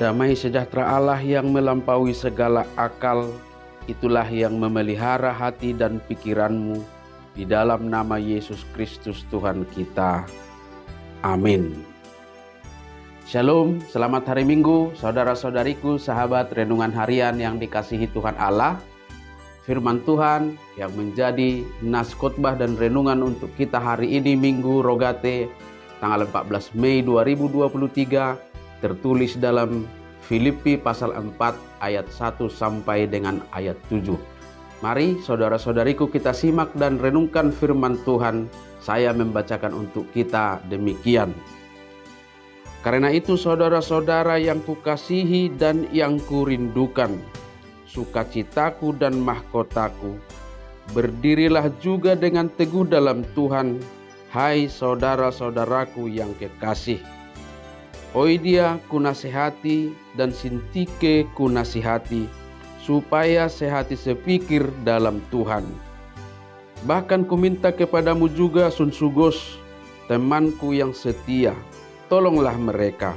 Damai sejahtera Allah yang melampaui segala akal, itulah yang memelihara hati dan pikiranmu di dalam nama Yesus Kristus Tuhan kita. Amin. Shalom, selamat hari Minggu, saudara-saudariku, sahabat renungan harian yang dikasihi Tuhan Allah. Firman Tuhan yang menjadi nas khotbah dan renungan untuk kita hari ini Minggu Rogate tanggal 14 Mei 2023 tertulis dalam Filipi pasal 4 ayat 1 sampai dengan ayat 7. Mari saudara-saudariku kita simak dan renungkan firman Tuhan. Saya membacakan untuk kita demikian. Karena itu saudara-saudara yang kukasihi dan yang kurindukan, sukacitaku dan mahkotaku, berdirilah juga dengan teguh dalam Tuhan, hai saudara-saudaraku yang kekasih. Oidia kunasihati dan Sintike kunasihati, supaya sehati sepikir dalam Tuhan. Bahkan kuminta kepadamu juga Sunsugos, temanku yang setia, tolonglah mereka,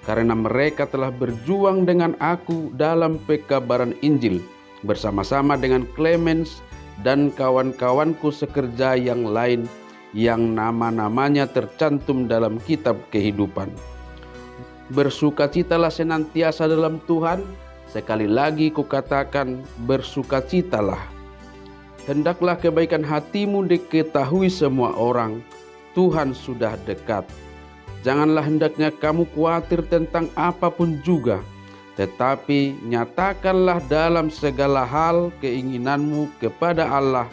karena mereka telah berjuang dengan aku dalam pekabaran Injil, bersama-sama dengan Clemens dan kawan-kawanku sekerja yang lain, yang nama-namanya tercantum dalam kitab kehidupan. Bersukacitalah senantiasa dalam Tuhan. Sekali lagi kukatakan, bersukacitalah. Hendaklah kebaikan hatimu diketahui semua orang. Tuhan sudah dekat. Janganlah hendaknya kamu khawatir tentang apapun juga, tetapi nyatakanlah dalam segala hal keinginanmu kepada Allah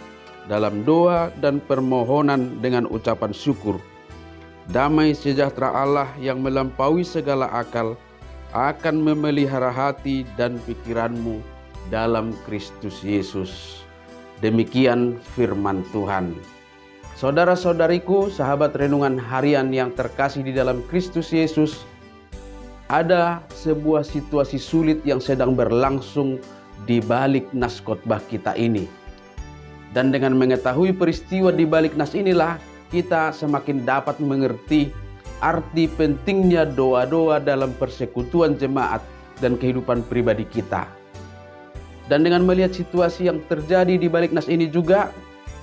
dalam doa dan permohonan dengan ucapan syukur. Damai sejahtera Allah yang melampaui segala akal akan memelihara hati dan pikiranmu dalam Kristus Yesus. Demikian firman Tuhan. Saudara-saudariku, sahabat renungan harian yang terkasih di dalam Kristus Yesus, ada sebuah situasi sulit yang sedang berlangsung di balik nas khotbah kita ini. Dan dengan mengetahui peristiwa di balik nas inilah, kita semakin dapat mengerti arti pentingnya doa-doa dalam persekutuan jemaat dan kehidupan pribadi kita. Dan dengan melihat situasi yang terjadi di balik nas ini juga,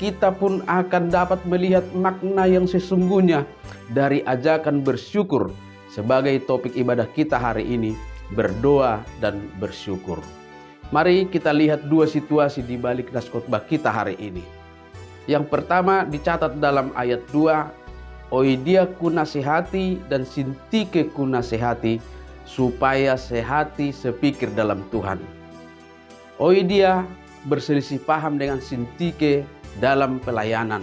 kita pun akan dapat melihat makna yang sesungguhnya dari ajakan bersyukur sebagai topik ibadah kita hari ini, berdoa dan bersyukur. Mari kita lihat dua situasi di balik nas khotbah kita hari ini. Yang pertama dicatat dalam ayat 2, Oidia kunasihati dan Sintike kunasihati, supaya sehati sepikir dalam Tuhan. Oidia berselisih paham dengan Sintike dalam pelayanan.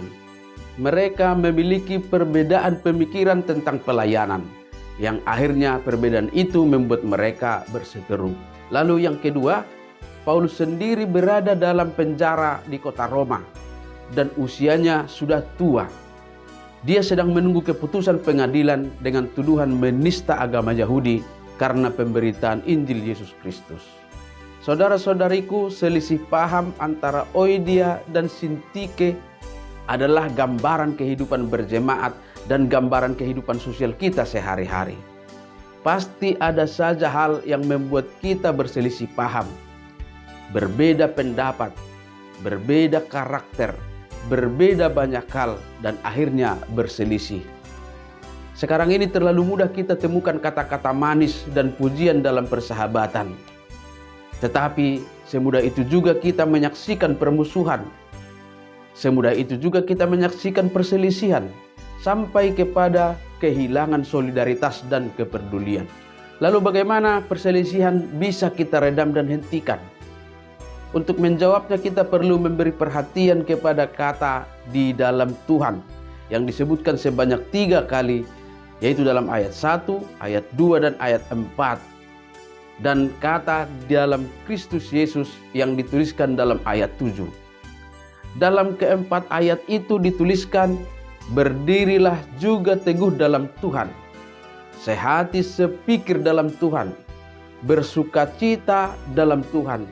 Mereka memiliki perbedaan pemikiran tentang pelayanan, yang akhirnya perbedaan itu membuat mereka berseteru. Lalu yang kedua, Paulus sendiri berada dalam penjara di kota Roma dan usianya sudah tua. Dia sedang menunggu keputusan pengadilan dengan tuduhan menista agama Yahudi karena pemberitaan Injil Yesus Kristus. Saudara-saudariku, selisih paham antara Oidia dan Sintike adalah gambaran kehidupan berjemaat dan gambaran kehidupan sosial kita sehari-hari. Pasti ada saja hal yang membuat kita berselisih paham, berbeda pendapat, berbeda karakter, berbeda banyak hal, dan akhirnya berselisih. Sekarang ini terlalu mudah kita temukan kata-kata manis dan pujian dalam persahabatan. Tetapi semudah itu juga kita menyaksikan permusuhan. Semudah itu juga kita menyaksikan perselisihan sampai kepada kehilangan solidaritas dan kepedulian. Lalu bagaimana perselisihan bisa kita redam dan hentikan? Untuk menjawabnya kita perlu memberi perhatian kepada kata di dalam Tuhan yang disebutkan sebanyak 3 kali, yaitu dalam ayat 1, ayat 2, dan ayat 4. Dan kata dalam Kristus Yesus yang dituliskan dalam ayat 7. Dalam keempat ayat itu dituliskan, berdirilah juga teguh dalam Tuhan, sehati sepikir dalam Tuhan, bersukacita dalam Tuhan,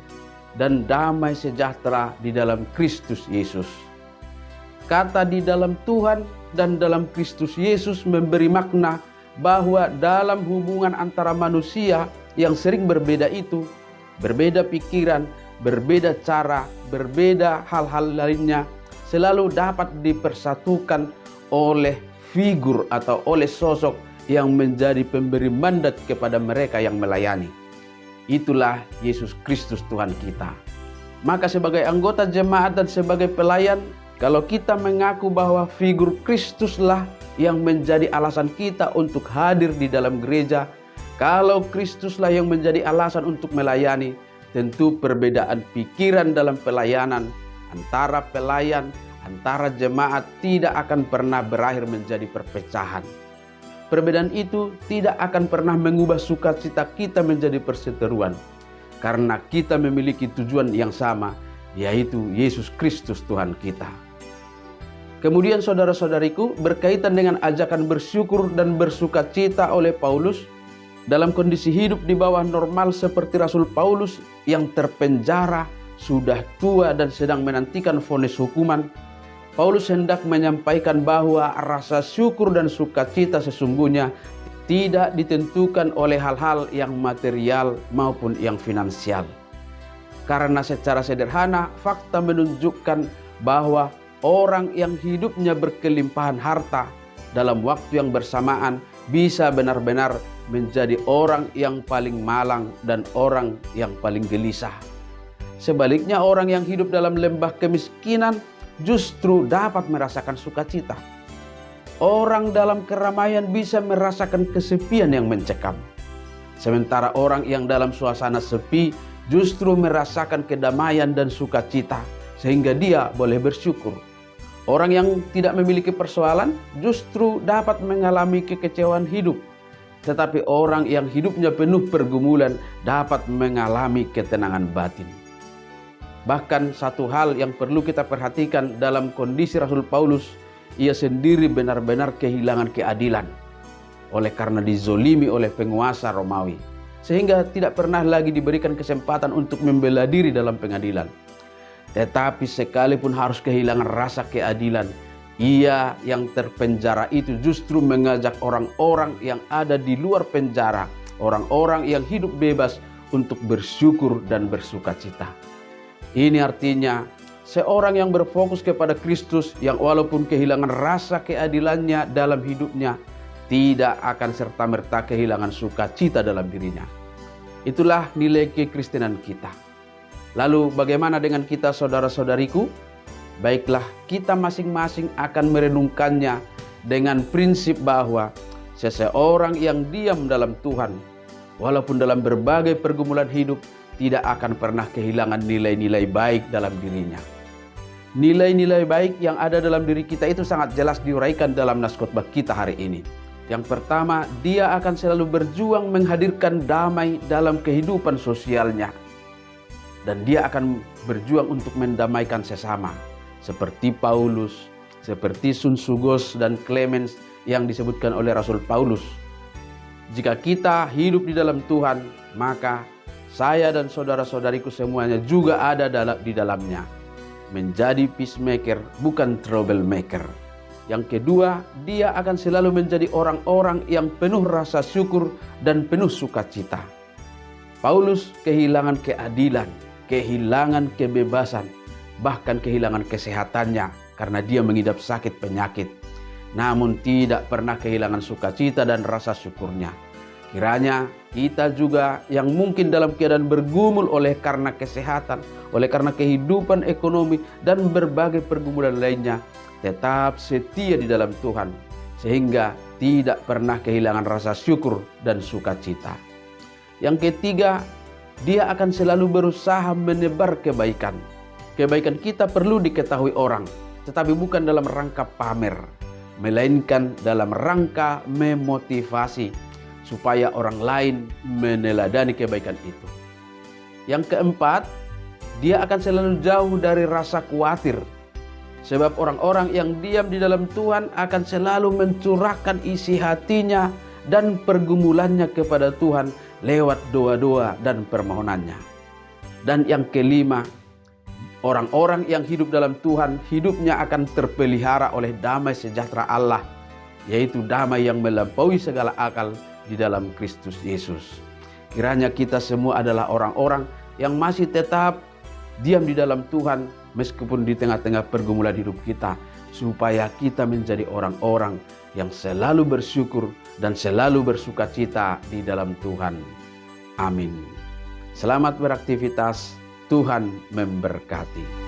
dan damai sejahtera di dalam Kristus Yesus. Kata di dalam Tuhan dan dalam Kristus Yesus memberi makna bahwa dalam hubungan antara manusia yang sering berbeda itu, berbeda pikiran, berbeda cara, berbeda hal-hal lainnya, selalu dapat dipersatukan oleh figur atau oleh sosok yang menjadi pemberi mandat kepada mereka yang melayani. Itulah Yesus Kristus Tuhan kita. Maka sebagai anggota jemaat dan sebagai pelayan, kalau kita mengaku bahwa figur Kristuslah yang menjadi alasan kita untuk hadir di dalam gereja, kalau Kristuslah yang menjadi alasan untuk melayani, tentu perbedaan pikiran dalam pelayanan antara pelayan, antara jemaat tidak akan pernah berakhir menjadi perpecahan. Perbedaan itu tidak akan pernah mengubah sukacita kita menjadi perseteruan, karena kita memiliki tujuan yang sama, yaitu Yesus Kristus Tuhan kita. Kemudian saudara-saudariku, berkaitan dengan ajakan bersyukur dan bersukacita oleh Paulus, dalam kondisi hidup di bawah normal seperti Rasul Paulus yang terpenjara, sudah tua dan sedang menantikan vonis hukuman, Paulus hendak menyampaikan bahwa rasa syukur dan sukacita sesungguhnya tidak ditentukan oleh hal-hal yang material maupun yang finansial. Karena secara sederhana, fakta menunjukkan bahwa orang yang hidupnya berkelimpahan harta dalam waktu yang bersamaan bisa benar-benar menjadi orang yang paling malang dan orang yang paling gelisah. Sebaliknya, orang yang hidup dalam lembah kemiskinan justru dapat merasakan sukacita. Orang dalam keramaian bisa merasakan kesepian yang mencekam. Sementara orang yang dalam suasana sepi justru merasakan kedamaian dan sukacita, sehingga dia boleh bersyukur. Orang yang tidak memiliki persoalan justru dapat mengalami kekecewaan hidup. Tetapi orang yang hidupnya penuh pergumulan dapat mengalami ketenangan batin. Bahkan satu hal yang perlu kita perhatikan dalam kondisi Rasul Paulus, ia sendiri benar-benar kehilangan keadilan oleh karena dizolimi oleh penguasa Romawi, sehingga tidak pernah lagi diberikan kesempatan untuk membela diri dalam pengadilan. Tetapi sekalipun harus kehilangan rasa keadilan, ia yang terpenjara itu justru mengajak orang-orang yang ada di luar penjara, orang-orang yang hidup bebas, untuk bersyukur dan bersukacita. Ini artinya seorang yang berfokus kepada Kristus, yang walaupun kehilangan rasa keadilannya dalam hidupnya, tidak akan serta-merta kehilangan sukacita dalam dirinya. Itulah nilai kekristenan kita. Lalu bagaimana dengan kita, saudara-saudariku? Baiklah, kita masing-masing akan merenungkannya dengan prinsip bahwa seseorang yang diam dalam Tuhan, walaupun dalam berbagai pergumulan hidup, tidak akan pernah kehilangan nilai-nilai baik dalam dirinya. Nilai-nilai baik yang ada dalam diri kita itu sangat jelas diuraikan dalam nas khotbah kita hari ini. Yang pertama, dia akan selalu berjuang menghadirkan damai dalam kehidupan sosialnya. Dan dia akan berjuang untuk mendamaikan sesama. Seperti Paulus, seperti Sun Sugos dan Clemens yang disebutkan oleh Rasul Paulus. Jika kita hidup di dalam Tuhan, maka saya dan saudara-saudariku semuanya juga ada di dalamnya. Menjadi peacemaker, bukan troublemaker. Yang kedua, dia akan selalu menjadi orang-orang yang penuh rasa syukur dan penuh sukacita. Paulus kehilangan keadilan, kehilangan kebebasan, bahkan kehilangan kesehatannya karena dia mengidap sakit penyakit. Namun tidak pernah kehilangan sukacita dan rasa syukurnya. Kiranya kita juga yang mungkin dalam keadaan bergumul oleh karena kesehatan, oleh karena kehidupan ekonomi dan berbagai pergumulan lainnya, tetap setia di dalam Tuhan, sehingga tidak pernah kehilangan rasa syukur dan sukacita. Yang ketiga, dia akan selalu berusaha menebar kebaikan. Kebaikan kita perlu diketahui orang, tetapi bukan dalam rangka pamer, melainkan dalam rangka memotivasi supaya orang lain meneladani kebaikan itu. Yang keempat, dia akan selalu jauh dari rasa khawatir. Sebab orang-orang yang diam di dalam Tuhan akan selalu mencurahkan isi hatinya dan pergumulannya kepada Tuhan lewat doa-doa dan permohonannya. Dan yang kelima, orang-orang yang hidup dalam Tuhan, hidupnya akan terpelihara oleh damai sejahtera Allah, yaitu damai yang melampaui segala akal di dalam Kristus Yesus. Kiranya kita semua adalah orang-orang yang masih tetap diam di dalam Tuhan meskipun di tengah-tengah pergumulan hidup kita, supaya kita menjadi orang-orang yang selalu bersyukur dan selalu bersukacita di dalam Tuhan. Amin. Selamat beraktivitas, Tuhan memberkati.